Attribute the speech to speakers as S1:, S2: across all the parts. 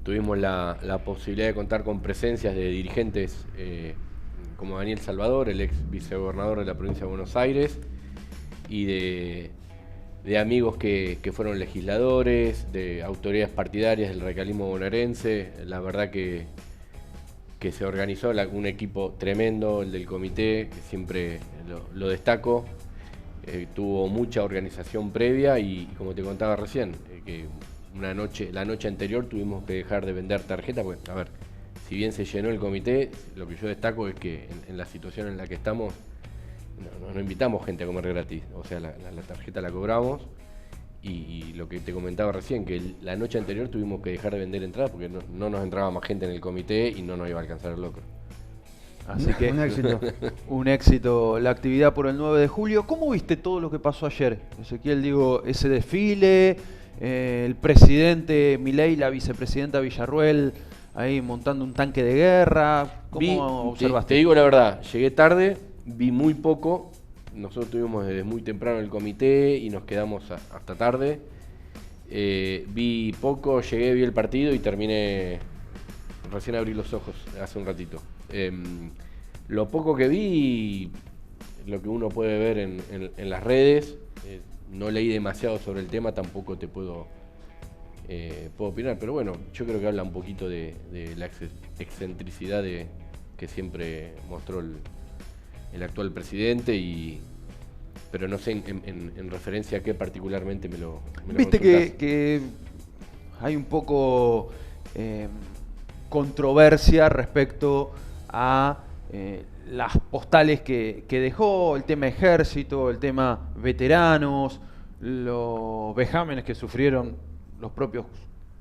S1: tuvimos la posibilidad de contar con presencias de dirigentes como Daniel Salvador, el ex vicegobernador de la provincia de Buenos Aires, y de amigos que fueron legisladores, de autoridades partidarias del radicalismo bonaerense. La verdad que se organizó un equipo tremendo, el del comité, que siempre lo destaco. Tuvo mucha organización previa y como te contaba recién, que la noche anterior tuvimos que dejar de vender tarjetas, porque, a ver, si bien se llenó el comité, lo que yo destaco es que en la situación en la que estamos, no invitamos gente a comer gratis, o sea, la tarjeta la cobramos. Y lo que te comentaba recién, que la noche anterior tuvimos que dejar de vender entradas porque no nos entraba más gente en el comité y no nos iba a alcanzar el locro.
S2: Así que
S3: Un éxito.
S2: un éxito la actividad por el 9 de julio. ¿Cómo viste todo lo que pasó ayer, Ezequiel? Digo, ese desfile, el presidente Milei, la vicepresidenta Villarruel, ahí montando un tanque de guerra. ¿Cómo observaste?
S1: Te digo la verdad, llegué tarde, vi muy poco. Nosotros estuvimos desde muy temprano en el comité y nos quedamos hasta tarde. Vi poco, llegué, vi el partido y terminé. Recién abrí los ojos hace un ratito. Lo poco que vi, lo que uno puede ver en las redes, no leí demasiado sobre el tema, tampoco te puedo opinar, pero bueno, yo creo que habla un poquito de la excentricidad que siempre mostró el actual presidente, pero no sé en referencia a qué particularmente me lo
S2: Viste que hay un poco controversia respecto a las postales que dejó, el tema ejército, el tema veteranos, los vejámenes que sufrieron los propios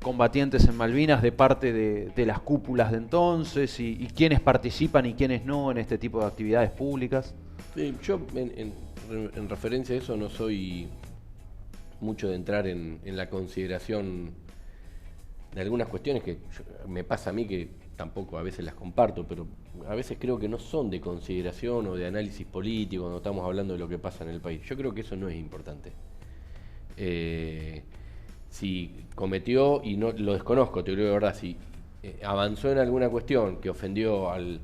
S2: combatientes en Malvinas de parte de las cúpulas de entonces y quiénes participan y quiénes no en este tipo de actividades públicas.
S1: Sí, yo en referencia a eso no soy mucho de entrar en la consideración de algunas cuestiones que me pasa a mí que tampoco a veces las comparto, pero a veces creo que no son de consideración o de análisis político cuando estamos hablando de lo que pasa en el país. Yo creo que eso no es importante. Si cometió, y no lo desconozco, te digo de verdad, si avanzó en alguna cuestión que ofendió al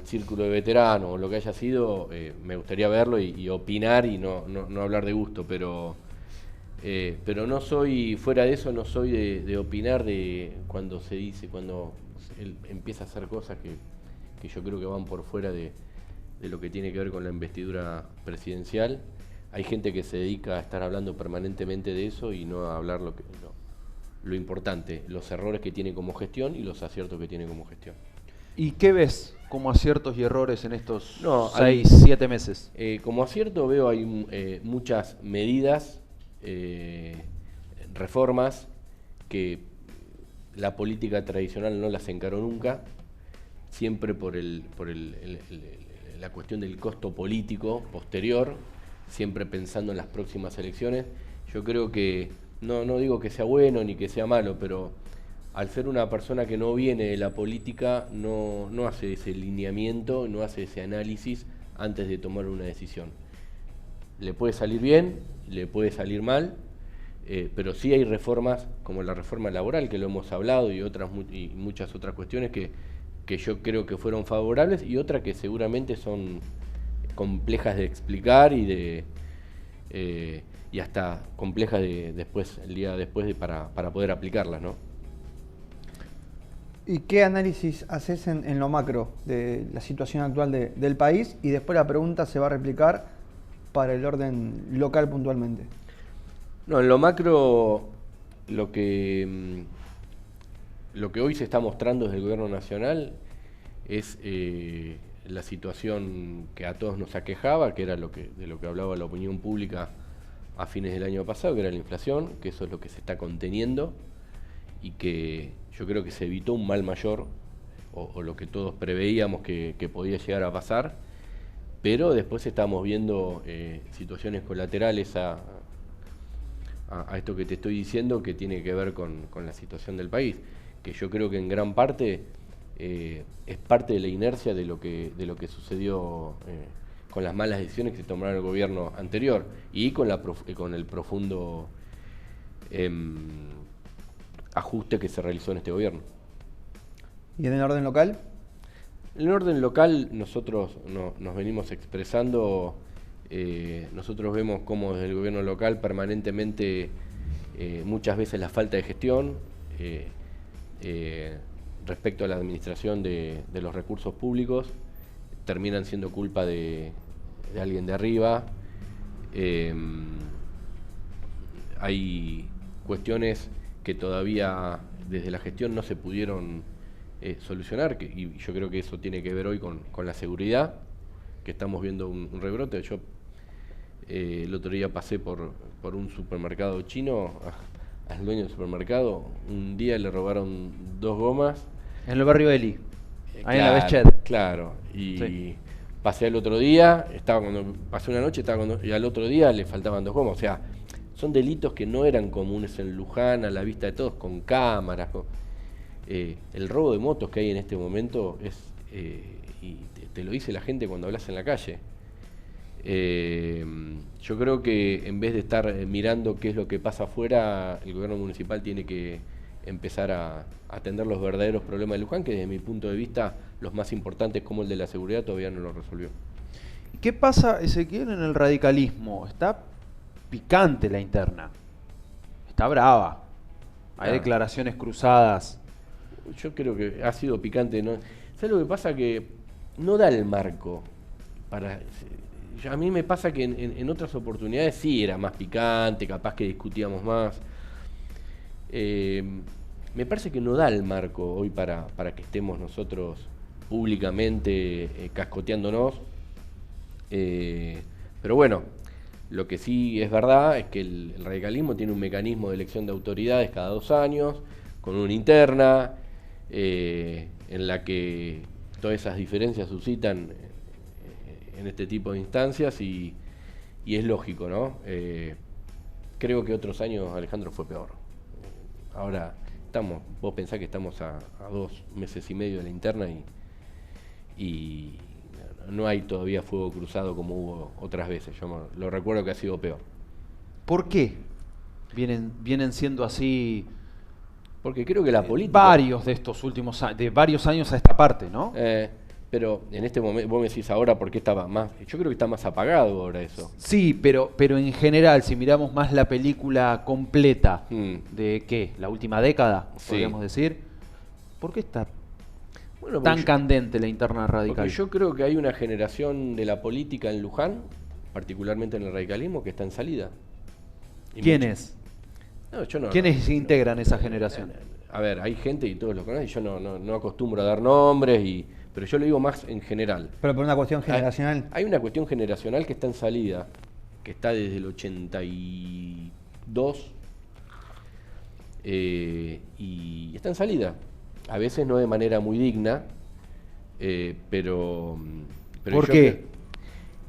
S1: círculo de veteranos o lo que haya sido, me gustaría verlo y opinar y no hablar de gusto, pero no soy, fuera de eso, no soy de opinar de cuando se dice, cuando él empieza a hacer cosas que yo creo que van por fuera de lo que tiene que ver con la investidura presidencial. Hay gente que se dedica a estar hablando permanentemente de eso y no a hablar lo importante, los errores que tiene como gestión y los aciertos que tiene como gestión.
S2: ¿Y qué ves como aciertos y errores en estos 6, 7 meses?
S1: Como acierto veo hay muchas medidas, reformas que la política tradicional no las encaró nunca, siempre por la cuestión del costo político posterior, siempre pensando en las próximas elecciones. Yo creo que, no digo que sea bueno ni que sea malo, pero al ser una persona que no viene de la política, no hace ese lineamiento, no hace ese análisis antes de tomar una decisión. Le puede salir bien, le puede salir mal, pero sí hay reformas como la reforma laboral, que lo hemos hablado, y muchas otras cuestiones que yo creo que fueron favorables, y otras que seguramente son complejas de explicar y hasta complejas el día después para poder aplicarlas, ¿no?
S3: ¿Y qué análisis haces en lo macro de la situación actual del país? Y después la pregunta se va a replicar para el orden local puntualmente.
S1: No, en lo macro, lo que hoy se está mostrando desde el gobierno nacional es la situación que a todos nos aquejaba, que era de lo que hablaba la opinión pública a fines del año pasado, que era la inflación, que eso es lo que se está conteniendo y que yo creo que se evitó un mal mayor, o lo que todos preveíamos que podía llegar a pasar, pero después estamos viendo situaciones colaterales a esto que te estoy diciendo, que tiene que ver con la situación del país, que yo creo que en gran parte es parte de la inercia de lo que sucedió con las malas decisiones que se tomaron el gobierno anterior y con el profundo ajuste que se realizó en este gobierno.
S3: ¿Y en el orden local?
S1: En el orden local nosotros nos venimos expresando, nosotros vemos cómo desde el gobierno local permanentemente muchas veces la falta de gestión respecto a la administración de los recursos públicos terminan siendo culpa de alguien de arriba. Hay cuestiones que todavía desde la gestión no se pudieron solucionar, y yo creo que eso tiene que ver hoy con la seguridad, que estamos viendo un rebrote. Yo el otro día pasé por un supermercado chino, al dueño del supermercado, un día le robaron 2 gomas.
S2: En el barrio Eli, ahí en la Besched.
S1: Claro, y
S2: Sí.
S1: pasé al otro día, pasé una noche, y al otro día le faltaban 2 gomas. O sea, son delitos que no eran comunes en Luján, a la vista de todos, con cámaras. El robo de motos que hay en este momento es, y te lo dice la gente cuando hablas en la calle. Yo creo que en vez de estar mirando qué es lo que pasa afuera, el gobierno municipal tiene que empezar a atender los verdaderos problemas de Luján, que desde mi punto de vista, los más importantes como el de la seguridad, todavía no lo resolvió.
S2: ¿Qué pasa, Ezequiel, en el radicalismo? Está picante la interna, está brava, hay declaraciones cruzadas.
S1: Yo creo que ha sido picante, ¿no? ¿Sabes lo que pasa? Que no da el marco para... A mí me pasa que en otras oportunidades sí era más picante, capaz que discutíamos más. Me parece que no da el marco hoy para que estemos nosotros públicamente cascoteándonos. Pero bueno, lo que sí es verdad es que el radicalismo tiene un mecanismo de elección de autoridades cada 2 años, con una interna, en la que todas esas diferencias suscitan en este tipo de instancias y es lógico, ¿no? Creo que otros años, Alejandro, fue peor. Ahora vos pensás que estamos a 2 meses y medio de la interna y no hay todavía fuego cruzado como hubo otras veces. Yo lo recuerdo que ha sido peor.
S2: ¿Por qué vienen siendo así?
S1: Porque creo que la política...
S2: Varios de estos últimos años, de varios años a esta parte, ¿no?
S1: Pero en este momento, vos me decís ahora por qué estaba más... Yo creo que está más apagado ahora eso.
S2: Sí, pero en general, si miramos más la película completa de ¿qué? La última década,
S1: Sí.
S2: podríamos decir, ¿por qué está
S1: Bueno,
S2: tan candente la interna radical?
S1: Porque yo creo que hay una generación de la política en Luján, particularmente en el radicalismo, que está en salida. Y
S2: ¿Quién
S1: mucho-
S2: es?
S1: No, yo no.
S2: ¿Quiénes integran esa generación?
S1: A ver, hay gente y todos lo conocen, yo no acostumbro a dar nombres, pero yo lo digo más en general.
S3: Pero por una cuestión generacional.
S1: Hay una cuestión generacional que está en salida, que está desde el 82, y está en salida. A veces no de manera muy digna, pero
S2: ¿Por
S1: yo
S2: qué?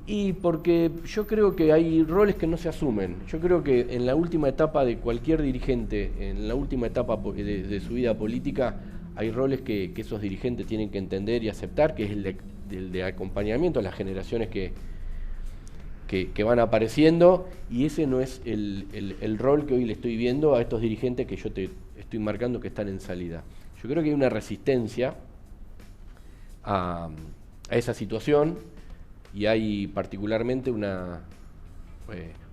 S1: Y porque yo creo que hay roles que no se asumen. Yo creo que en la última etapa de cualquier dirigente, en la última etapa de su vida política, hay roles que esos dirigentes tienen que entender y aceptar, que es el de acompañamiento a las generaciones que van apareciendo, y ese no es el rol que hoy le estoy viendo a estos dirigentes que yo te estoy marcando que están en salida. Yo creo que hay una resistencia a esa situación, y hay particularmente un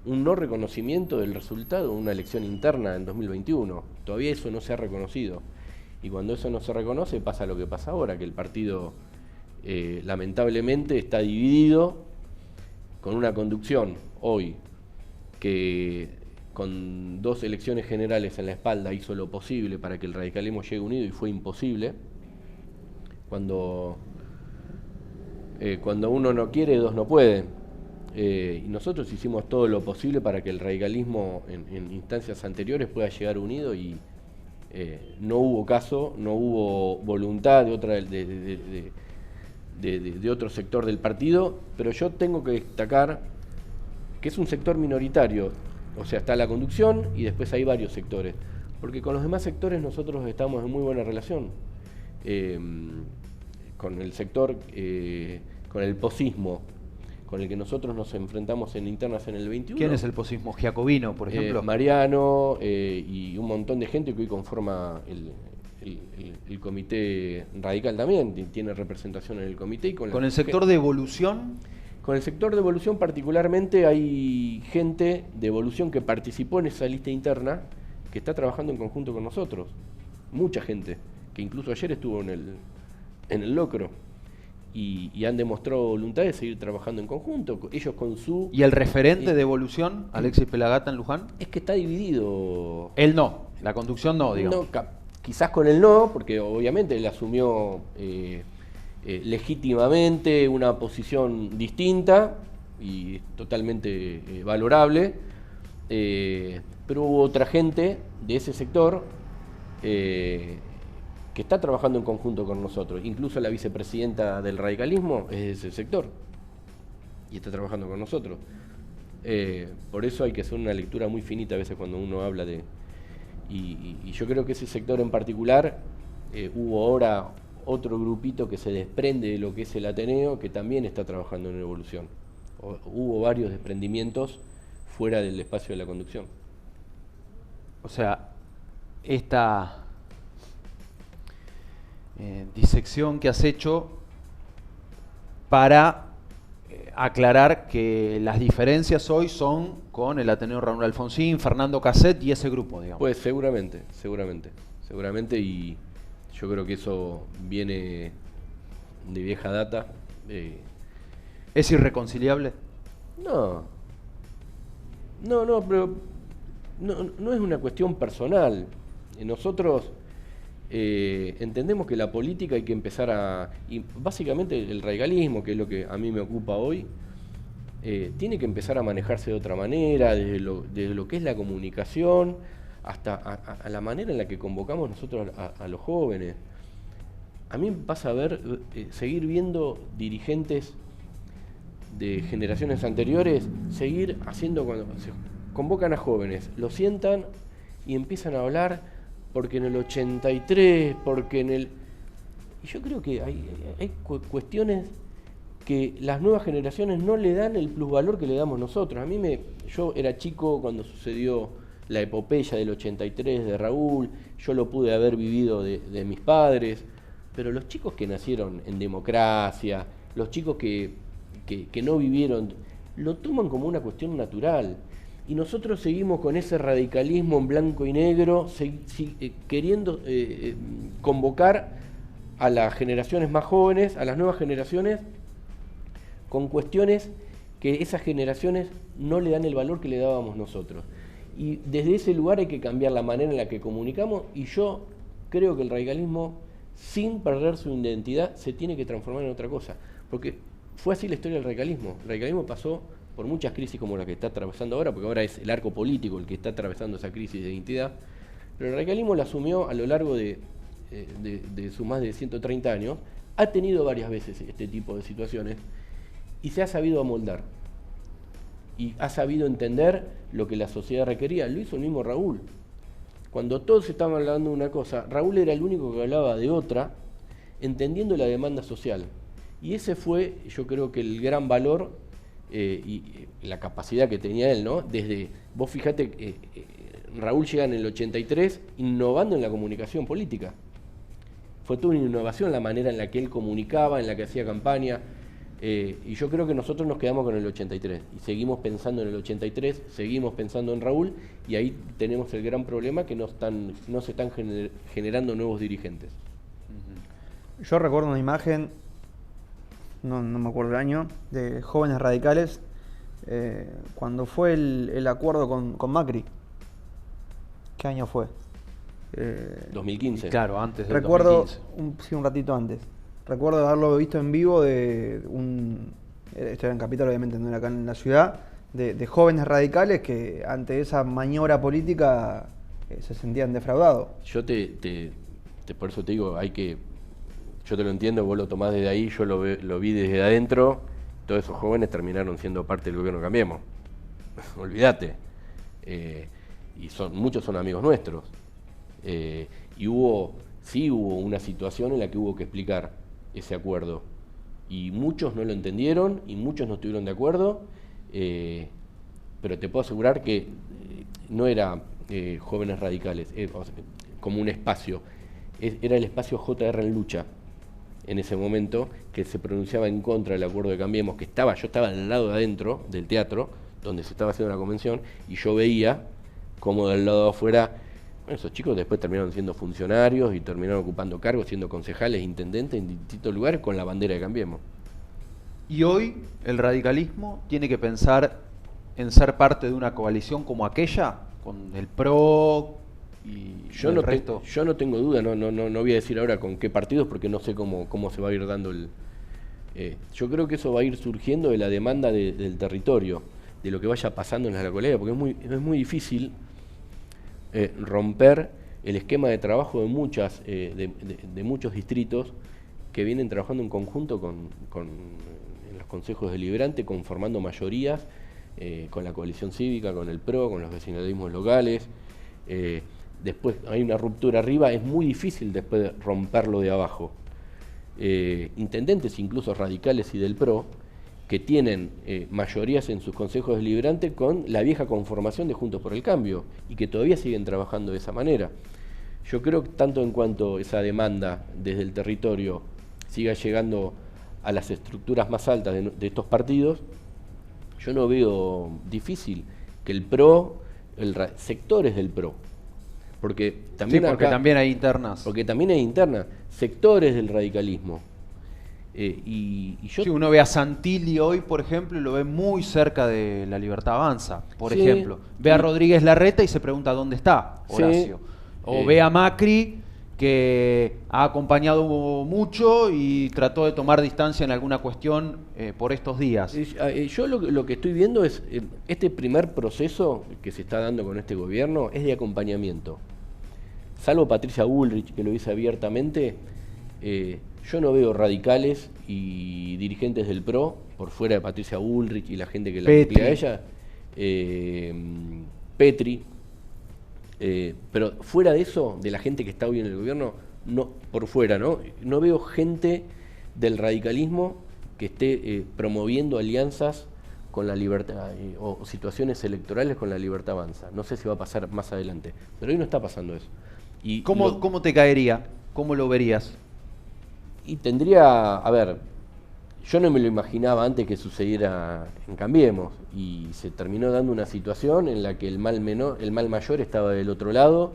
S1: no reconocimiento del resultado de una elección interna en 2021. Todavía eso no se ha reconocido. Y cuando eso no se reconoce, pasa lo que pasa ahora, que el partido lamentablemente está dividido, con una conducción hoy que con 2 elecciones generales en la espalda hizo lo posible para que el radicalismo llegue unido, y fue imposible. Cuando uno no quiere, 2 no pueden. Y nosotros hicimos todo lo posible para que el radicalismo en instancias anteriores pueda llegar unido, y no hubo caso, no hubo voluntad de otro sector del partido, pero yo tengo que destacar que es un sector minoritario. O sea, está la conducción y después hay varios sectores, porque con los demás sectores nosotros estamos en muy buena relación. Con el sector, con el posismo, con el que nosotros nos enfrentamos en internas en el 21.
S2: ¿Quién es el posismo jacobino, por ejemplo?
S1: Mariano y un montón de gente que hoy conforma el comité radical también, tiene representación en el comité. Y
S2: ¿Con el sector de Evolución?
S1: Con el sector de Evolución particularmente hay gente de Evolución que participó en esa lista interna que está trabajando en conjunto con nosotros. Mucha gente, que incluso ayer estuvo en el locro. Y han demostrado voluntad de seguir trabajando en conjunto, ellos con su...
S2: ¿Y el referente de Evolución, Alexis Pelagata en Luján?
S1: Es que está dividido.
S2: Él no, la conducción no, digamos.
S1: No, quizás con él no, porque obviamente él asumió legítimamente una posición distinta y totalmente valorable, pero hubo otra gente de ese sector que está trabajando en conjunto con nosotros. Incluso la vicepresidenta del radicalismo es de ese sector y está trabajando con nosotros. Por eso hay que hacer una lectura muy finita a veces cuando uno habla de... Y yo creo que ese sector en particular, hubo ahora otro grupito que se desprende de lo que es el Ateneo, que también está trabajando en Evolución. Hubo varios desprendimientos fuera del espacio de la conducción.
S2: O sea, esta disección que has hecho para aclarar que las diferencias hoy son con el Ateneo Raúl Alfonsín, Fernando Casset y ese grupo, digamos.
S1: Pues seguramente, y yo creo que eso viene de vieja data.
S2: ¿Es irreconciliable?
S1: No, pero no es una cuestión personal. Nosotros entendemos que la política hay que empezar y básicamente el radicalismo, que es lo que a mí me ocupa hoy, tiene que empezar a manejarse de otra manera, desde lo que es la comunicación, hasta a la manera en la que convocamos nosotros a los jóvenes. A mí me pasa a ver, seguir viendo dirigentes de generaciones anteriores, seguir haciendo cuando se convocan a jóvenes, los sientan y empiezan a hablar porque en el 83, porque en el... Y yo creo que hay cuestiones que las nuevas generaciones no le dan el plusvalor que le damos nosotros. Yo era chico cuando sucedió la epopeya del 83 de Raúl, yo lo pude haber vivido de mis padres, pero los chicos que nacieron en democracia, los chicos que no vivieron, lo toman como una cuestión natural. Y nosotros seguimos con ese radicalismo en blanco y negro, queriendo convocar a las generaciones más jóvenes, a las nuevas generaciones, con cuestiones que esas generaciones no le dan el valor que le dábamos nosotros. Y desde ese lugar hay que cambiar la manera en la que comunicamos, y yo creo que el radicalismo, sin perder su identidad, se tiene que transformar en otra cosa. Porque fue así la historia del radicalismo. El radicalismo pasó por muchas crisis como la que está atravesando ahora, porque ahora es el arco político el que está atravesando esa crisis de identidad, pero el radicalismo la asumió a lo largo de sus más de 130 años, ha tenido varias veces este tipo de situaciones y se ha sabido amoldar y ha sabido entender lo que la sociedad requería. Lo hizo el mismo Raúl. Cuando todos estaban hablando de una cosa, Raúl era el único que hablaba de otra, entendiendo la demanda social. Y ese fue, yo creo que el gran valor y la capacidad que tenía él, ¿no? Vos fíjate, Raúl llega en el 83 innovando en la comunicación política. Fue toda una innovación la manera en la que él comunicaba, en la que hacía campaña, y yo creo que nosotros nos quedamos con el 83 y seguimos pensando en el 83, seguimos pensando en Raúl, y ahí tenemos el gran problema que no se están generando nuevos dirigentes.
S3: Yo recuerdo una imagen, no me acuerdo el año, de jóvenes radicales cuando fue el acuerdo con Macri. ¿Qué año fue?
S1: 2015.
S2: Claro, antes del
S3: recuerdo
S2: 2015.
S3: Un ratito antes. Recuerdo haberlo visto en vivo esto era en Capital, obviamente, no era acá en la ciudad, de jóvenes radicales que ante esa maniobra política se sentían defraudados.
S1: Yo por eso te digo, yo te lo entiendo, vos lo tomás desde ahí, yo lo vi desde adentro. Todos esos jóvenes terminaron siendo parte del gobierno Cambiemos. Olvídate. Y muchos son amigos nuestros. Y hubo una situación en la que hubo que explicar ese acuerdo. Y muchos no lo entendieron y muchos no estuvieron de acuerdo, pero te puedo asegurar que no era Jóvenes Radicales, como un espacio, era el espacio JR en Lucha en ese momento, que se pronunciaba en contra del acuerdo de Cambiemos, que yo estaba al lado de adentro del teatro, donde se estaba haciendo la convención, y yo veía cómo del lado de afuera, bueno, esos chicos después terminaron siendo funcionarios y terminaron ocupando cargos, siendo concejales, intendentes en distintos lugares con la bandera de Cambiemos.
S2: Y hoy el radicalismo tiene que pensar en ser parte de una coalición como aquella, con el PRO y el resto.
S1: Yo no tengo duda, no voy a decir ahora con qué partidos porque no sé cómo se va a ir dando el... yo creo que eso va a ir surgiendo de la demanda del territorio, de lo que vaya pasando en la colega, porque es muy difícil romper el esquema de trabajo de muchos distritos que vienen trabajando en conjunto en los consejos deliberantes, conformando mayorías, con la coalición cívica, con el PRO, con los vecinalismos locales. Después hay una ruptura arriba, es muy difícil después de romperlo de abajo. Intendentes incluso radicales y del PRO, que tienen mayorías en sus consejos deliberantes con la vieja conformación de Juntos por el Cambio y que todavía siguen trabajando de esa manera. Yo creo que tanto en cuanto esa demanda desde el territorio siga llegando a las estructuras más altas de estos partidos, yo no veo difícil que el PRO, sectores del PRO, porque también,
S2: también hay internas.
S1: Porque también hay internas, sectores del radicalismo. Y yo...
S2: Sí, uno ve a Santilli hoy, por ejemplo, y lo ve muy cerca de La Libertad Avanza, por
S1: sí,
S2: ejemplo. Ve a Rodríguez Larreta y se pregunta dónde está Horacio.
S1: Sí,
S2: o ve a Macri, que ha acompañado mucho y trató de tomar distancia en alguna cuestión por estos días.
S1: Yo lo que estoy viendo es, este primer proceso que se está dando con este gobierno es de acompañamiento. Salvo Patricia Bullrich, que lo dice abiertamente, yo no veo radicales y dirigentes del PRO, por fuera de Patricia Bullrich y la gente que la nuclea a ella, Petri, pero fuera de eso, de la gente que está hoy en el gobierno, no, por fuera, no veo gente del radicalismo que esté promoviendo alianzas con la libertad o situaciones electorales con la Libertad Avanza. No sé si va a pasar más adelante, pero hoy no está pasando eso. Y
S2: ¿Cómo te caería? ¿Cómo lo verías?
S1: Y tendría, a ver, yo no me lo imaginaba antes que sucediera en Cambiemos, y se terminó dando una situación en la que el mal mayor estaba del otro lado,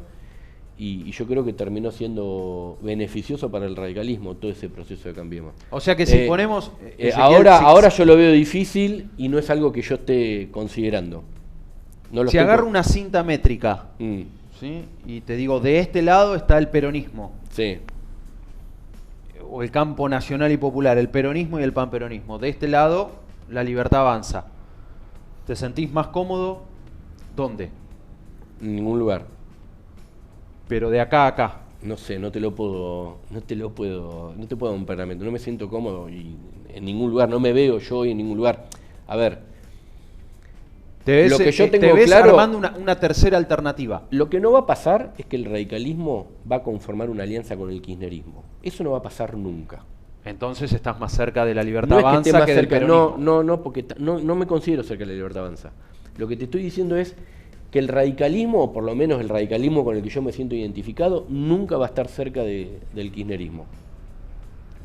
S1: y yo creo que terminó siendo beneficioso para el radicalismo todo ese proceso de Cambiemos.
S2: O sea que si ponemos...
S1: ahora yo lo veo difícil y no es algo que yo esté considerando.
S2: Si agarro una cinta métrica, ¿sí? Y te digo, de este lado está el peronismo.
S1: Sí.
S2: O el campo nacional y popular, el peronismo y el panperonismo. De este lado, la Libertad Avanza. ¿Te sentís más cómodo? ¿Dónde?
S1: En ningún lugar.
S2: Pero de acá a acá.
S1: No sé, no te puedo dar un parámetro. No me siento cómodo y en ningún lugar, no me veo yo hoy en ningún lugar. A ver,
S2: lo que yo tengo claro, armando una tercera alternativa.
S1: Lo que no va a pasar es que el radicalismo va a conformar una alianza con el kirchnerismo. Eso no va a pasar nunca.
S2: Entonces estás más cerca de la Libertad Avanza que del peronismo.
S1: No, porque no me considero cerca de la Libertad Avanza. Lo que te estoy diciendo es que el radicalismo, o por lo menos el radicalismo con el que yo me siento identificado, nunca va a estar cerca del kirchnerismo.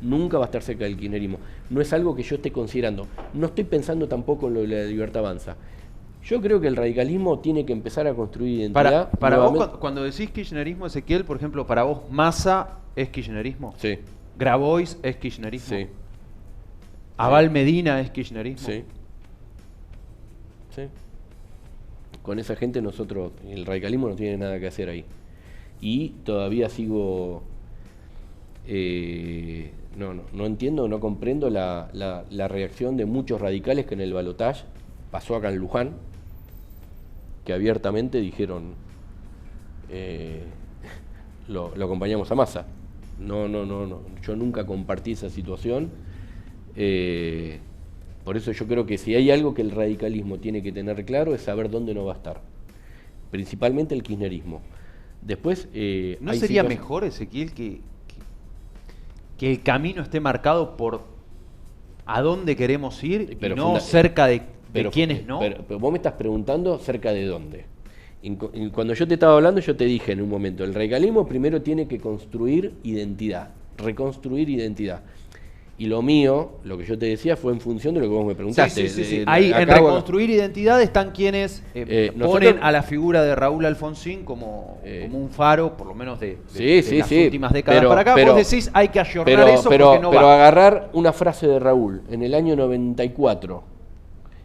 S1: Nunca va a estar cerca del kirchnerismo. No es algo que yo esté considerando. No estoy pensando tampoco en lo de la Libertad Avanza. Yo creo que el radicalismo tiene que empezar a construir identidad.
S2: Para vos, cuando decís kirchnerismo, Ezequiel, por ejemplo, para vos, Massa es kirchnerismo.
S1: Sí.
S2: Grabois es kirchnerismo.
S1: Sí.
S2: Abal Medina es kirchnerismo.
S1: Sí. Sí. Con esa gente el radicalismo no tiene nada que hacer ahí. Y todavía sigo... no entiendo, no comprendo la reacción de muchos radicales que en el balotaje pasó acá en Luján, que abiertamente dijeron lo acompañamos a Massa. No, yo nunca compartí esa situación. Por eso yo creo que si hay algo que el radicalismo tiene que tener claro es saber dónde no va a estar. Principalmente el kirchnerismo. Después...
S2: ¿No sería mejor, Ezequiel, que el camino esté marcado por a dónde queremos ir
S1: Pero
S2: y no cerca de quiénes no.
S1: Pero vos me estás preguntando cerca de dónde. Cuando yo te estaba hablando, yo te dije en un momento, el radicalismo primero tiene que construir identidad, reconstruir identidad. Y lo mío, lo que yo te decía, fue en función de lo que vos me preguntaste.
S2: Sí. Ahí, en reconstruir identidad están quienes ponen a la figura de Raúl Alfonsín como un faro, por lo menos de las últimas décadas para acá. Vos decís, hay que ayornar eso porque no va.
S1: Pero agarrar una frase de Raúl en el año 94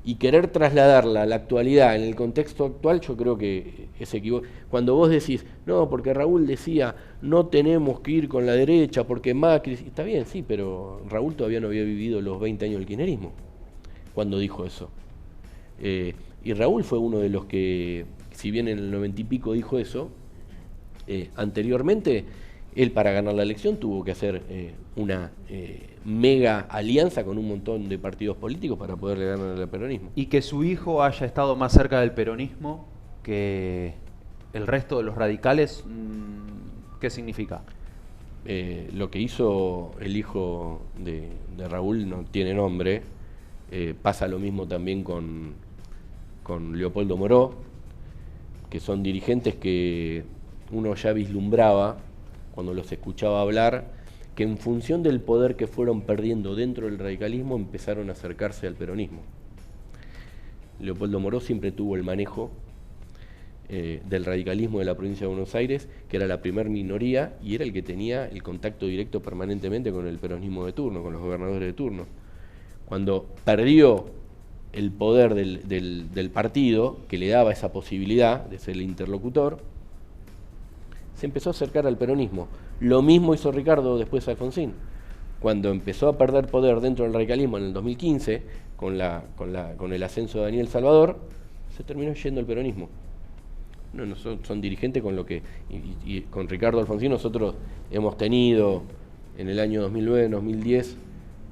S1: y querer trasladarla a la actualidad, en el contexto actual, yo creo que es equivocado. Cuando vos decís, no, porque Raúl decía, no tenemos que ir con la derecha, porque Macri... Está bien, sí, pero Raúl todavía no había vivido los 20 años del kirchnerismo cuando dijo eso. Y Raúl fue uno de los que, si bien en el 90 y pico dijo eso, anteriormente, él para ganar la elección tuvo que hacer una mega alianza con un montón de partidos políticos para poderle ganar al peronismo.
S2: Y que su hijo haya estado más cerca del peronismo que el resto de los radicales, ¿qué significa?
S1: Lo que hizo el hijo de Raúl no tiene nombre. Pasa lo mismo también con Leopoldo Moró, que son dirigentes que uno ya vislumbraba cuando los escuchaba hablar, que en función del poder que fueron perdiendo dentro del radicalismo empezaron a acercarse al peronismo. Leopoldo Moró siempre tuvo el manejo del radicalismo de la provincia de Buenos Aires, que era la primer minoría y era el que tenía el contacto directo permanentemente con el peronismo de turno, con los gobernadores de turno. Cuando perdió el poder del partido, que le daba esa posibilidad de ser el interlocutor, se empezó a acercar al peronismo. Lo mismo hizo Ricardo después de Alfonsín. Cuando empezó a perder poder dentro del radicalismo en el 2015, con el ascenso de Daniel Salvador, se terminó yendo al peronismo. No, son dirigentes con lo que... Y con Ricardo Alfonsín nosotros hemos tenido en el año 2009, 2010,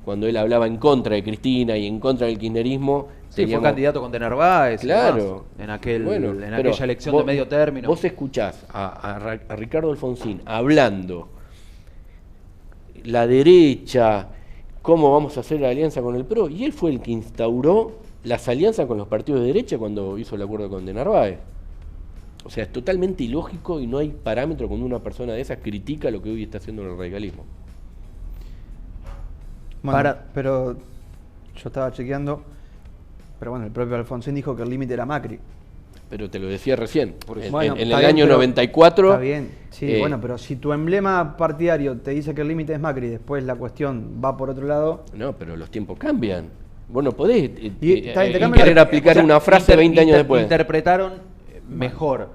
S1: cuando él hablaba en contra de Cristina y en contra del kirchnerismo...
S2: Sí, fue candidato con de Narváez,
S1: claro,
S2: en aquella elección de medio término.
S1: Vos escuchás a Ricardo Alfonsín hablando la derecha, cómo vamos a hacer la alianza con el PRO, y él fue el que instauró las alianzas con los partidos de derecha cuando hizo el acuerdo con de Narváez. O sea, es totalmente ilógico y no hay parámetro cuando una persona de esas critica lo que hoy está haciendo el radicalismo.
S3: Bueno, pero yo estaba chequeando, pero bueno, el propio Alfonsín dijo que el límite era Macri.
S1: Pero te lo decía recién,
S3: Bueno,
S1: en el año 94...
S3: Está bien, sí, bueno, pero si tu emblema partidario te dice que el límite es Macri, después la cuestión va por otro lado...
S1: No, pero los tiempos cambian. Vos no podés
S3: querer
S1: aplicar una frase 20 años después.
S2: Interpretaron mejor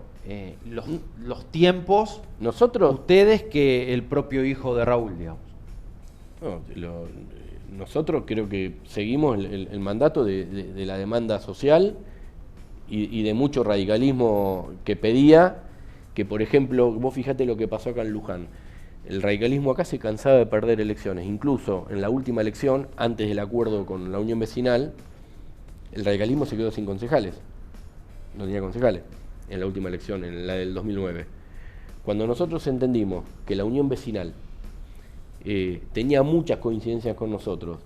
S2: los tiempos
S1: nosotros
S2: ustedes que el propio hijo de Raúl, digamos.
S1: No, nosotros creo que seguimos el mandato de la demanda social y de mucho radicalismo que pedía que, por ejemplo, vos fijate lo que pasó acá en Luján. El radicalismo acá se cansaba de perder elecciones. Incluso en la última elección, antes del acuerdo con la Unión Vecinal, el radicalismo se quedó sin concejales. No tenía concejales en la última elección, en la del 2009. Cuando nosotros entendimos que la Unión Vecinal tenía muchas coincidencias con nosotros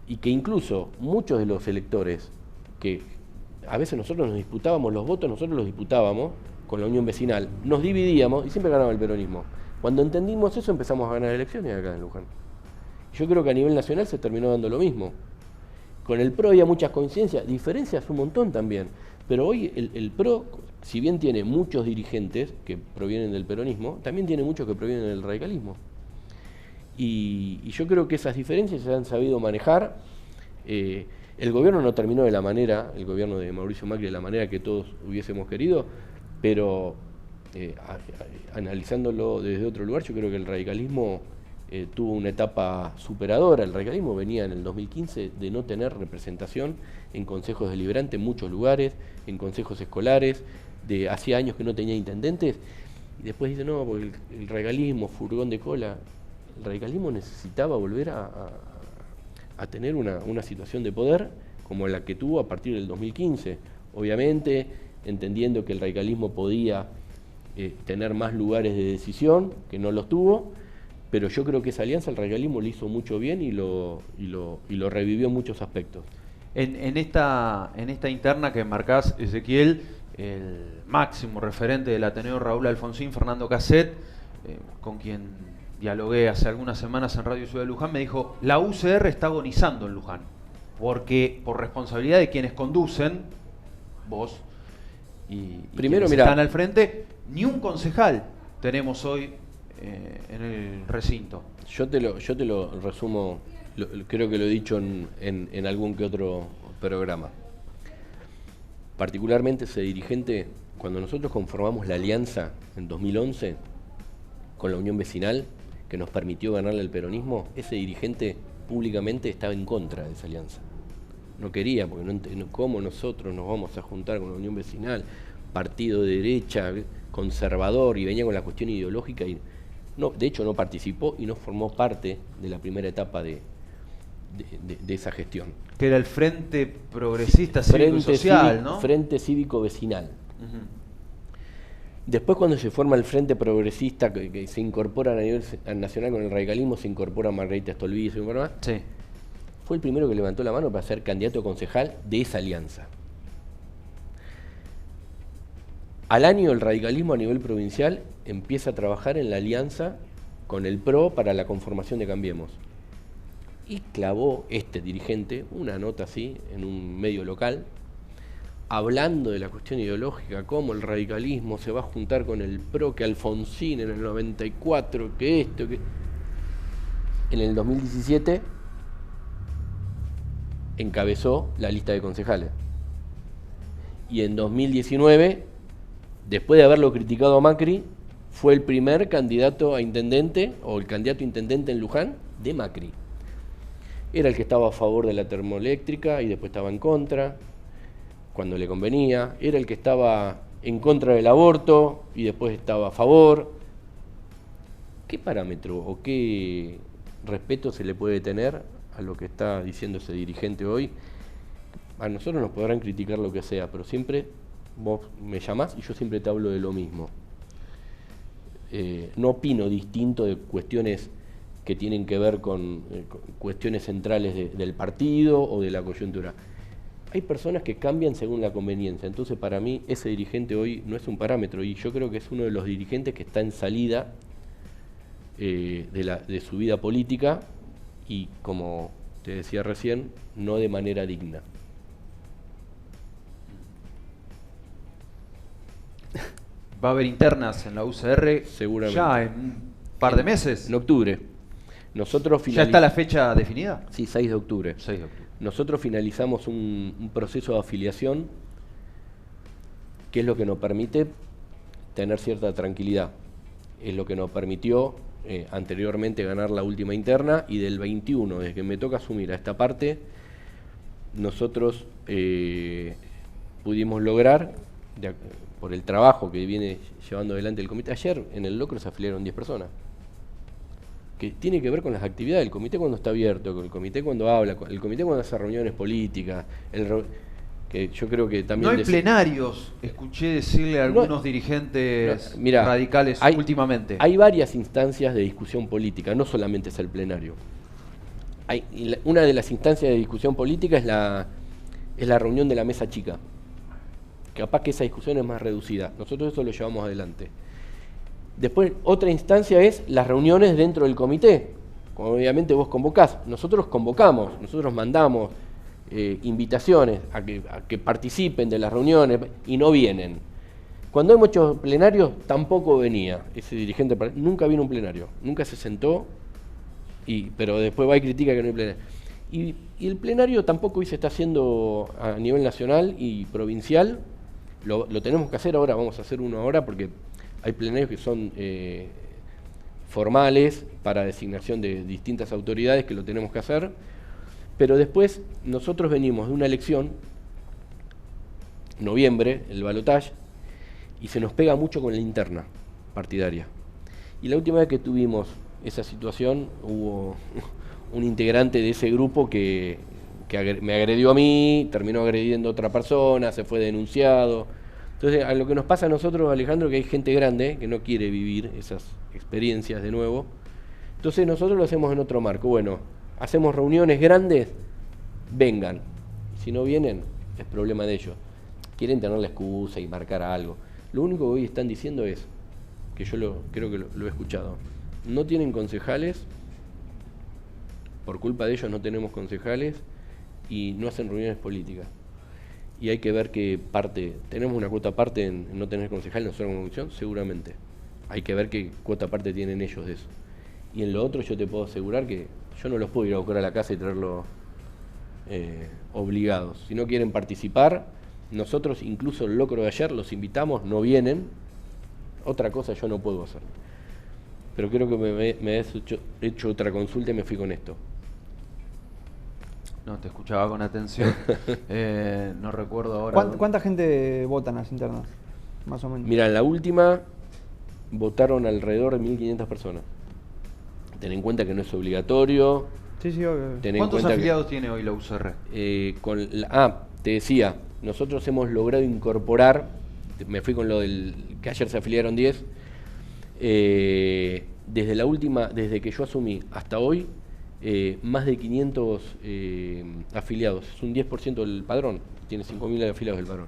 S1: y que incluso muchos de los electores que a veces nosotros nos disputábamos los votos, nosotros los disputábamos con la Unión Vecinal, nos dividíamos y siempre ganaba el peronismo. Cuando entendimos eso empezamos a ganar elecciones acá en Luján. Yo creo que a nivel nacional se terminó dando lo mismo. Con el PRO había muchas coincidencias, diferencias un montón también, pero hoy el PRO, si bien tiene muchos dirigentes que provienen del peronismo, también tiene muchos que provienen del radicalismo. Y yo creo que esas diferencias se han sabido manejar. El gobierno no terminó de la manera, el gobierno de Mauricio Macri, de la manera que todos hubiésemos querido, pero analizándolo desde otro lugar, yo creo que el radicalismo tuvo una etapa superadora. El radicalismo venía en el 2015 de no tener representación en consejos deliberantes en muchos lugares, en consejos escolares, hacía años que no tenía intendentes, y después dice, no, porque el radicalismo, furgón de cola. El radicalismo necesitaba volver a tener una situación de poder como la que tuvo a partir del 2015. Obviamente, entendiendo que el radicalismo podía tener más lugares de decisión, que no los tuvo, pero yo creo que esa alianza el radicalismo le hizo mucho bien y lo revivió en muchos aspectos.
S2: En esta interna que marcás, Ezequiel, el máximo referente del Ateneo Raúl Alfonsín, Fernando Casset, con quien dialogué hace algunas semanas en Radio Ciudad de Luján, me dijo: la UCR está agonizando en Luján, porque por responsabilidad de quienes conducen, vos y
S1: primero,
S2: quienes están al frente, ni un concejal tenemos hoy en el recinto.
S1: Yo te lo resumo, creo que lo he dicho en algún que otro programa. Particularmente ese dirigente, cuando nosotros conformamos la alianza en 2011 con la Unión Vecinal, que nos permitió ganarle al peronismo, ese dirigente públicamente estaba en contra de esa alianza. No quería, porque ¿cómo nosotros nos vamos a juntar con la Unión Vecinal? Partido de derecha, conservador, y venía con la cuestión ideológica. Y no, de hecho no participó y no formó parte de la primera etapa de esa gestión.
S2: Que era el Frente Progresista Cívico y Social, ¿no?
S1: Frente Cívico Vecinal. Después, cuando se forma el Frente Progresista, que se incorpora a nivel nacional con el radicalismo, se incorpora Margarita Stolbizer, ¿se incorpora?
S2: Sí.
S1: Fue el primero que levantó la mano para ser candidato a concejal de esa alianza. Al año, el radicalismo a nivel provincial empieza a trabajar en la alianza con el PRO para la conformación de Cambiemos. Y clavó este dirigente una nota así en un medio local, hablando de la cuestión ideológica, cómo el radicalismo se va a juntar con el PRO, que Alfonsín en el 94, que esto, que... En el 2017 encabezó la lista de concejales. Y en 2019, después de haberlo criticado a Macri, fue el primer candidato a intendente, o el candidato a intendente en Luján, de Macri. Era el que estaba a favor de la termoeléctrica y después estaba en contra, cuando le convenía. Era el que estaba en contra del aborto y después estaba a favor. ¿Qué parámetro o qué respeto se le puede tener a lo que está diciendo ese dirigente hoy? A nosotros nos podrán criticar lo que sea, pero siempre vos me llamás y yo siempre te hablo de lo mismo. No opino distinto de cuestiones que tienen que ver con cuestiones centrales del partido o de la coyuntura. Hay personas que cambian según la conveniencia, entonces para mí ese dirigente hoy no es un parámetro y yo creo que es uno de los dirigentes que está en salida de su vida política y, como te decía recién, no de manera digna.
S2: Va a haber internas en la UCR
S1: seguramente
S2: ya en un par de meses.
S1: En octubre. Nosotros
S2: ¿Ya está la fecha definida?
S1: Sí, 6 de octubre.
S2: 6 de octubre.
S1: Nosotros finalizamos un proceso de afiliación que es lo que nos permite tener cierta tranquilidad. Es lo que nos permitió anteriormente ganar la última interna, y del 21, desde que me toca asumir a esta parte, nosotros pudimos lograr, por el trabajo que viene llevando adelante el comité. Ayer en el Locro se afiliaron 10 personas. Que tiene que ver con las actividades del comité cuando está abierto, con el comité cuando habla, el comité cuando hace reuniones políticas, que yo creo que también...
S2: No hay plenarios, escuché decirle a algunos dirigentes radicales últimamente.
S1: Hay varias instancias de discusión política, no solamente es el plenario. Una de las instancias de discusión política es la reunión de la mesa chica. Capaz que esa discusión es más reducida. Nosotros eso lo llevamos adelante. Después, otra instancia es las reuniones dentro del comité. Como obviamente vos convocás, nosotros convocamos, nosotros mandamos invitaciones a que participen de las reuniones y no vienen. Cuando hay muchos plenarios, tampoco venía ese dirigente, nunca vino a un plenario, nunca se sentó, pero después va y critica que no hay plenario. Y el plenario tampoco hoy se está haciendo a nivel nacional y provincial. Lo tenemos que hacer ahora, vamos a hacer uno ahora porque hay plenarios que son formales para designación de distintas autoridades que lo tenemos que hacer, pero después nosotros venimos de una elección, noviembre, el balotaje, y se nos pega mucho con la interna partidaria. Y la última vez que tuvimos esa situación hubo un integrante de ese grupo que me agredió a mí, terminó agrediendo a otra persona, se fue denunciado. Entonces, a lo que nos pasa a nosotros, Alejandro, que hay gente grande que no quiere vivir esas experiencias de nuevo, Entonces nosotros lo hacemos en otro marco. Bueno, hacemos reuniones grandes, vengan. Si no vienen, es problema de ellos. Quieren tener la excusa y marcar algo. Lo único que hoy están diciendo es, que yo creo que lo he escuchado, no tienen concejales, por culpa de ellos no tenemos concejales y no hacen reuniones políticas. Y hay que ver qué parte, tenemos una cuota parte en no tener concejales nosotros como conducción, seguramente. Hay que ver qué cuota parte tienen ellos de eso. Y en lo otro yo te puedo asegurar que yo no los puedo ir a buscar a la casa y traerlos obligados. Si no quieren participar, nosotros incluso el locro de ayer los invitamos, no vienen. Otra cosa yo no puedo hacer. Pero creo que me has hecho otra consulta y me fui con esto.
S2: No, te escuchaba con atención. No recuerdo ahora.
S3: ¿Cuánta gente vota en las internas? Más o menos.
S1: Mira, en la última votaron alrededor de 1.500 personas. Ten en cuenta que no es obligatorio.
S3: Sí, obvio.
S2: ¿Cuántos afiliados tiene hoy la UCR?
S1: Te decía, nosotros hemos logrado incorporar, me fui con lo del que ayer se afiliaron 10, desde que yo asumí hasta hoy, más de 500 afiliados, es un 10% del padrón, tiene 5.000 afiliados del padrón.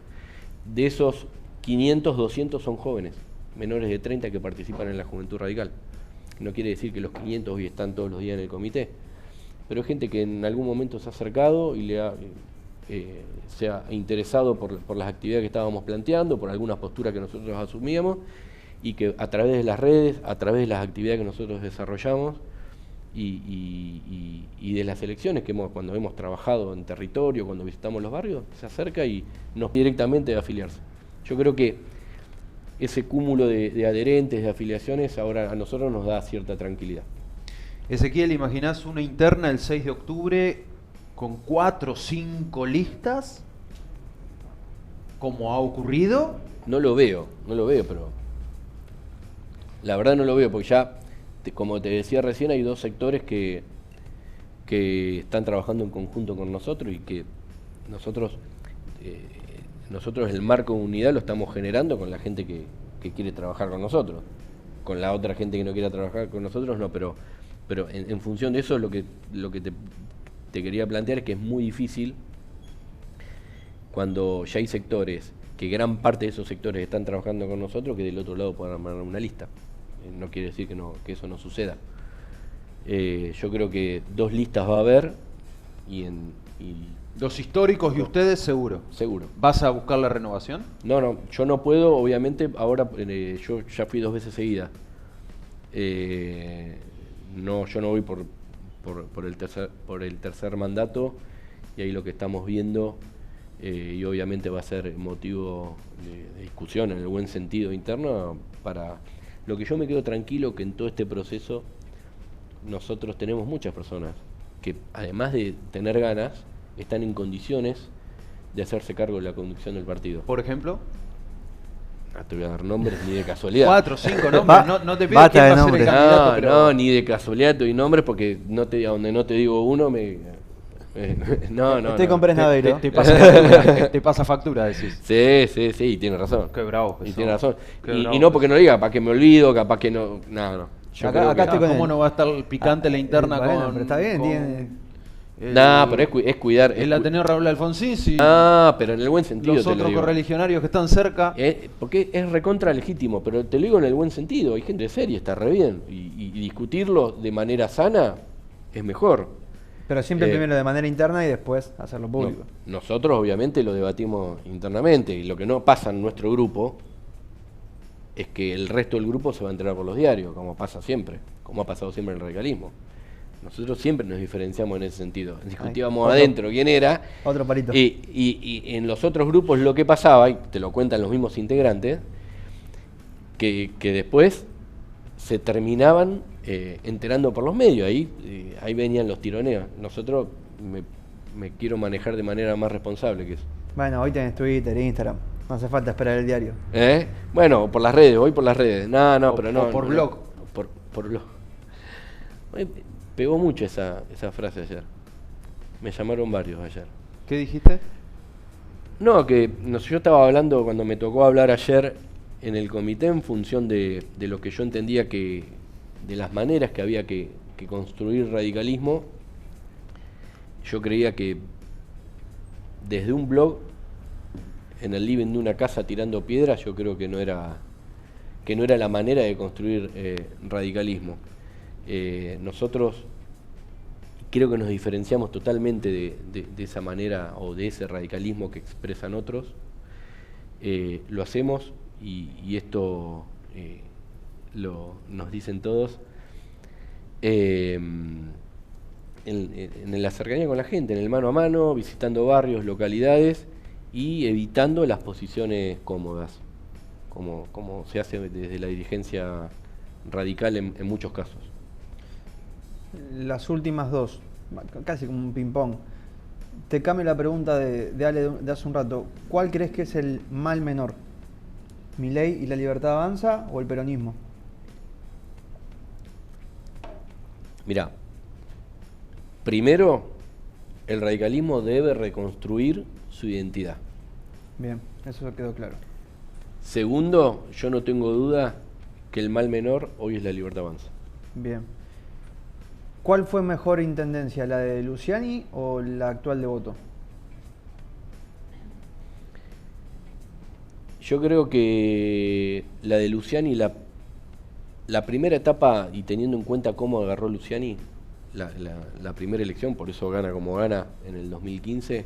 S1: De esos 500, 200 son jóvenes, menores de 30 que participan en la Juventud Radical. No quiere decir que los 500 hoy están todos los días en el comité, pero es gente que en algún momento se ha acercado y se ha interesado por las actividades que estábamos planteando, por algunas posturas que nosotros asumíamos, y que a través de las redes, a través de las actividades que nosotros desarrollamos y de las elecciones que cuando hemos trabajado en territorio, cuando visitamos los barrios, se acerca y nos directamente de afiliarse. Yo creo que ese cúmulo de adherentes, de afiliaciones, ahora a nosotros nos da cierta tranquilidad.
S2: Ezequiel, ¿imaginás una interna el 6 de octubre con 4 o 5 listas? ¿Como ha ocurrido?
S1: No lo veo, pero la verdad no lo veo, porque ya, como te decía recién, hay dos sectores que están trabajando en conjunto con nosotros y que nosotros el marco de unidad lo estamos generando con la gente que quiere trabajar con nosotros. Con la otra gente que no quiera trabajar con nosotros, no, pero en función de eso lo que te quería plantear es que es muy difícil cuando ya hay sectores, que gran parte de esos sectores están trabajando con nosotros, que del otro lado puedan armar una lista. No quiere decir que eso no suceda. Yo creo que 2 listas va a haber
S2: Los históricos y ustedes seguro.
S1: Seguro.
S2: ¿Vas a buscar la renovación?
S1: No, yo no puedo, obviamente, ahora yo ya fui 2 veces seguidas. Yo no voy por el tercer mandato, y ahí lo que estamos viendo, y obviamente va a ser motivo de discusión en el buen sentido interno, para lo que yo me quedo tranquilo que en todo este proceso nosotros tenemos muchas personas que, además de tener ganas, están en condiciones de hacerse cargo de la conducción del partido.
S2: Por ejemplo,
S1: no te voy a dar nombres ni de casualidad.
S2: 4 o 5 nombres, no te pido quién va a ser el candidato, pero...
S1: No, ni de casualidad te doy nombres, porque donde no te digo uno no.
S3: Estoy con Pérez Naveiro.
S2: Te pasa factura, decís.
S1: Sí, y tiene razón.
S2: Qué bravo.
S1: Y tiene razón. Y no porque no lo diga, capaz que me olvido, capaz que no. No.
S3: Acá estoy con
S2: ¿Cómo no va a estar picante la interna
S3: bueno,
S2: con...?
S3: Pero está bien,
S1: pero es cuidar.
S2: El Ateneo Raúl Alfonsín, sí.
S1: Pero en el buen sentido.
S2: Los otros correligionarios que están cerca.
S1: Porque es recontra legítimo, pero te lo digo en el buen sentido. Hay gente seria, está re bien. Y discutirlo de manera sana es mejor.
S3: Pero siempre primero de manera interna y después hacerlo público.
S1: Nosotros obviamente lo debatimos internamente, y lo que no pasa en nuestro grupo es que el resto del grupo se va a enterar por los diarios, como pasa siempre, como ha pasado siempre en el radicalismo. Nosotros siempre nos diferenciamos en ese sentido. Discutíamos adentro quién era.
S3: Otro palito.
S1: Y en los otros grupos lo que pasaba, y te lo cuentan los mismos integrantes, que después se terminaban enterando por los medios. Ahí venían los tironeos. Nosotros me quiero manejar de manera más responsable que eso.
S3: Bueno, hoy tenés Twitter, Instagram. No hace falta esperar el diario.
S1: Bueno, por las redes, hoy por las redes. Pero no.
S2: Por blog.
S1: Por blog. Pegó mucho esa frase ayer. Me llamaron varios ayer.
S2: ¿Qué dijiste?
S1: No, yo estaba hablando, cuando me tocó hablar ayer en el comité, en función de lo que yo entendía de las maneras que había que que construir radicalismo, yo creía que desde un blog en el living de una casa tirando piedras, yo creo que no era la manera de construir radicalismo. Nosotros creo que nos diferenciamos totalmente de esa manera o de ese radicalismo que expresan otros. Lo hacemos y esto nos dicen todos en la cercanía con la gente, en el mano a mano, visitando barrios, localidades y evitando las posiciones cómodas, como se hace desde la dirigencia radical en muchos casos.
S3: Las últimas dos, casi como un ping-pong. Te cambio la pregunta de Ale de hace un rato. ¿Cuál crees que es el mal menor? ¿Milei y la Libertad Avanza o el peronismo?
S1: Mirá, primero, el radicalismo debe reconstruir su identidad.
S3: Bien, eso quedó claro.
S1: Segundo, yo no tengo duda que el mal menor hoy es la Libertad Avanza.
S3: Bien. ¿Cuál fue mejor intendencia, la de Luciani o la actual de Boto?
S1: Yo creo que la de Luciani, la primera etapa, y teniendo en cuenta cómo agarró Luciani la primera elección, por eso gana como gana en el 2015,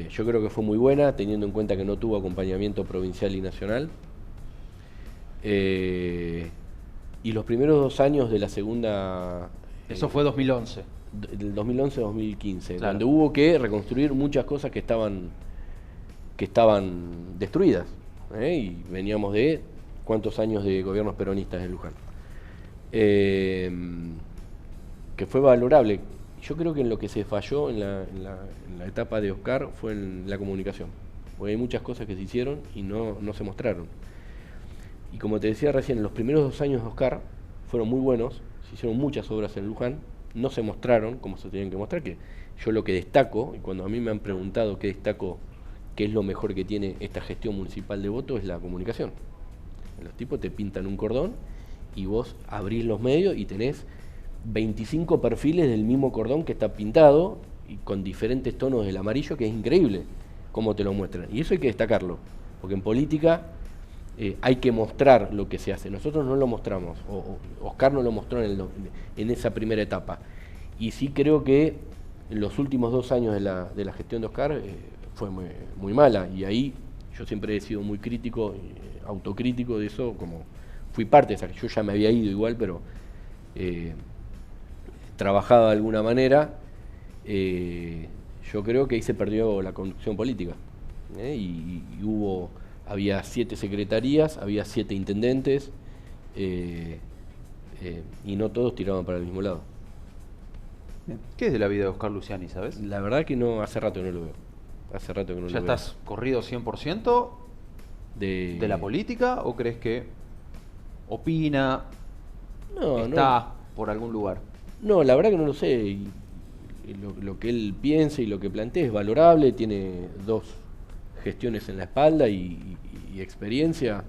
S1: yo creo que fue muy buena, teniendo en cuenta que no tuvo acompañamiento provincial y nacional. Y los primeros 2 años de la segunda...
S2: Eso fue 2011.
S1: Del 2011-2015,
S2: Claro.
S1: donde hubo que reconstruir muchas cosas que estaban destruidas. Y veníamos de cuántos años de gobiernos peronistas en Luján. Que fue valorable. Yo creo que en lo que se falló en la etapa de Oscar fue en la comunicación. Porque hay muchas cosas que se hicieron y no se mostraron. Y como te decía recién, los primeros 2 años de Oscar fueron muy buenos, se hicieron muchas obras en Luján, no se mostraron como se tenían que mostrar, que yo lo que destaco, y cuando a mí me han preguntado qué destaco, qué es lo mejor que tiene esta gestión municipal de Boto, es la comunicación. Los tipos te pintan un cordón y vos abrís los medios y tenés 25 perfiles del mismo cordón que está pintado y con diferentes tonos del amarillo, que es increíble cómo te lo muestran. Y eso hay que destacarlo, porque en política hay que mostrar lo que se hace. Nosotros no lo mostramos, Oscar no lo mostró en esa primera etapa. Y sí creo que en los últimos 2 años de la gestión de Oscar fue muy mala, y ahí yo siempre he sido muy crítico, autocrítico de eso, como fui parte de esa, yo ya me había ido igual, pero trabajaba de alguna manera. Yo creo que ahí se perdió la conducción política, y había 7 secretarías, había 7 intendentes, y no todos tiraban para el mismo lado.
S2: Bien. ¿Qué es de la vida de Oscar Luciani, sabes?
S1: La verdad que no, hace rato que no lo veo. Hace rato que no
S2: ¿Ya
S1: lo veo.
S2: estás corrido 100% de la política o crees que opina, está por algún lugar?
S1: No, la verdad que no lo sé. Y lo que él piensa y lo que plantea es valorable, tiene 2 gestiones en la espalda y experiencia,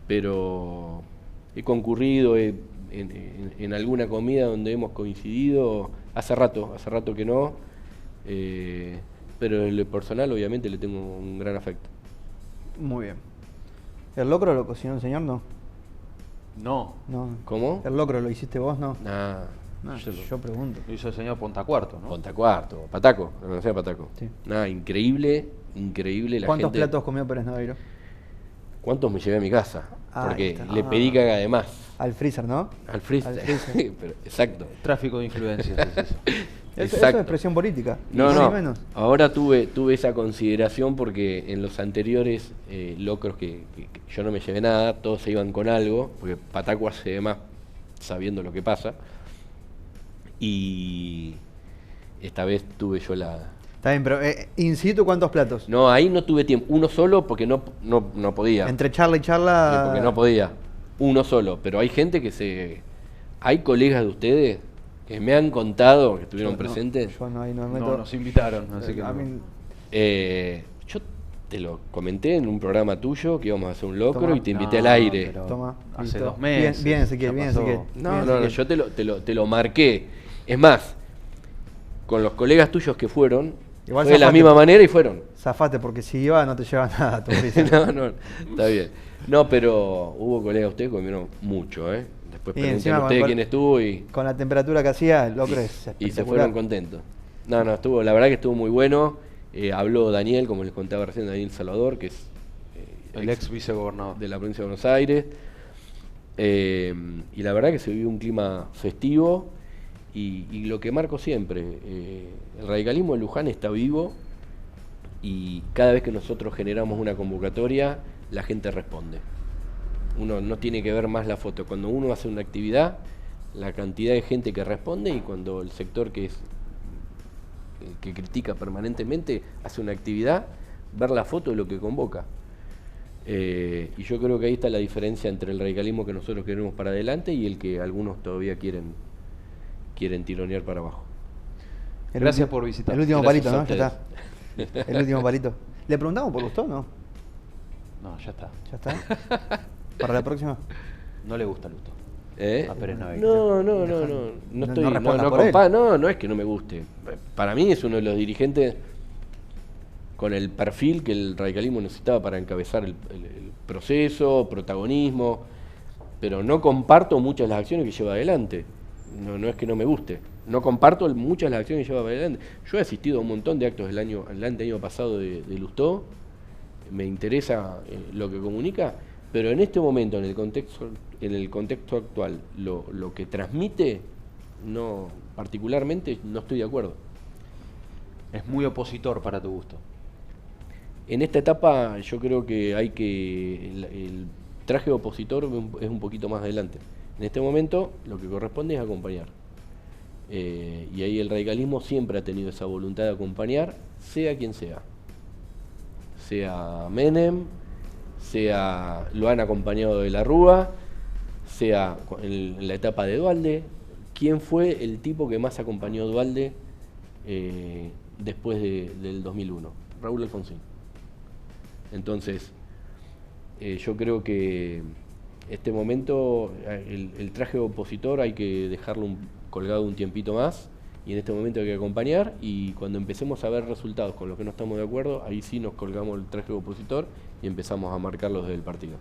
S1: pero he concurrido en alguna comida donde hemos coincidido, hace rato que no, pero en lo personal obviamente le tengo un gran afecto.
S3: Muy bien. ¿El locro lo cocinó el señor, no?
S2: No.
S3: No.
S1: ¿Cómo?
S3: ¿El locro lo hiciste vos, no?
S1: Nah,
S3: No, yo pregunto.
S2: Lo hizo el señor Pontacuarto, ¿no?
S1: Pontacuarto, Pataco, lo conocía Pataco.
S3: Sí.
S1: Nada, increíble la
S3: ¿Cuántos
S1: gente.
S3: platos comió Pérez Naveiro?
S1: ¿Cuántos me llevé a mi casa?
S3: Ah,
S1: Porque
S3: ahí está.
S1: le pedí que haga de más.
S3: Al freezer, ¿no?
S1: Al freezer.
S3: Al freezer.
S1: Pero, exacto.
S2: Tráfico de influencias es eso.
S3: Eso
S1: Exacto.
S3: es expresión política.
S1: No,
S3: ni
S1: no.
S3: menos.
S1: Ahora tuve esa consideración porque en los anteriores locros que yo no me llevé nada, todos se iban con algo, porque Pataco hace de más sabiendo lo que pasa. Y esta vez tuve yo la...
S3: Está bien, pero in situ, ¿cuántos platos?
S1: No, ahí no tuve tiempo. Uno solo porque no podía.
S3: Entre charla y charla.
S1: Porque no podía. Uno solo. Pero hay gente que hay colegas de ustedes que me han contado, que estuvieron
S3: Yo no,
S1: presentes.
S3: Yo no, ahí no me meto.
S2: No, nos invitaron, así que
S3: A
S2: no.
S3: mí-
S1: Yo Te lo comenté en un programa tuyo que íbamos a hacer un locro
S3: Toma.
S1: y te invité
S2: No,
S1: al aire.
S2: pero
S3: Toma,
S2: hace
S3: listo.
S2: 2 meses.
S3: Bien, Ezequiel,
S2: ya
S3: bien,
S2: pasó.
S3: Ezequiel.
S1: No,
S3: Bien,
S1: no, no,
S3: Ezequiel.
S1: yo te lo marqué. Es más, con los colegas tuyos que fueron,
S3: Igual
S1: fue de la
S3: zafate.
S1: misma manera y fueron.
S3: Zafate, porque si iba no te lleva nada a tu risa.
S1: No, no, está bien. No, pero hubo colegas ustedes que comieron mucho, ¿eh? Después
S3: Y
S1: pregunten
S3: encima
S1: ustedes
S3: con-
S1: quién estuvo y
S3: Con la temperatura que hacía, el locro es
S1: y se
S3: espectacular.
S1: fueron contentos. No, no, estuvo, la verdad que estuvo muy bueno. Habló Daniel, como les contaba recién, Daniel Salvador, que es
S2: El ex vicegobernador.
S1: de la provincia de Buenos Aires. Y la verdad que se vivió un clima festivo y lo que marco siempre, el radicalismo de Luján está vivo y cada vez que nosotros generamos una convocatoria, la gente responde. Uno no tiene que ver más la foto. Cuando uno hace una actividad, la cantidad de gente que responde y cuando el sector que es el que critica permanentemente hace una actividad, ver la foto es lo que convoca. Y yo creo que ahí está la diferencia entre el radicalismo que nosotros queremos para adelante y el que algunos todavía quieren tironear para abajo.
S2: Gracias por visitar.
S3: El último
S1: Gracias
S3: palito,
S1: a
S3: ¿no? Ya está. El último palito. ¿Le preguntamos por Lustó, no?
S2: No, ya está.
S3: ¿Ya está? ¿Para la próxima?
S2: No le gusta Lusto.
S1: ¿Eh?
S2: A Pérez Naveiro.
S1: No estoy,
S3: respondas por él.
S1: no es que no me guste. Para mí es uno de los dirigentes con el perfil que el radicalismo necesitaba para encabezar el proceso, protagonismo, pero no comparto muchas de las acciones que lleva adelante. No es que no me guste. No comparto muchas de las acciones que lleva adelante. Yo he asistido a un montón de actos del año pasado de Lustó, me interesa lo que comunica, pero en este momento, en el contexto actual, lo que transmite, no, particularmente no estoy de acuerdo.
S2: Es muy opositor para tu gusto.
S1: En esta etapa yo creo que hay que el traje opositor es un poquito más adelante. En este momento lo que corresponde es acompañar. Y ahí el radicalismo siempre ha tenido esa voluntad de acompañar, sea quien sea. Sea Menem, sea lo han acompañado de la Rúa, sea en la etapa de Duhalde. ¿Quién fue el tipo que más acompañó a Duhalde después del 2001? Raúl Alfonsín. Entonces, yo creo que este momento, el traje opositor hay que dejarlo colgado un tiempito más y en este momento hay que acompañar y cuando empecemos a ver resultados con los que no estamos de acuerdo, ahí sí nos colgamos el traje opositor y empezamos a marcarlos desde el partido.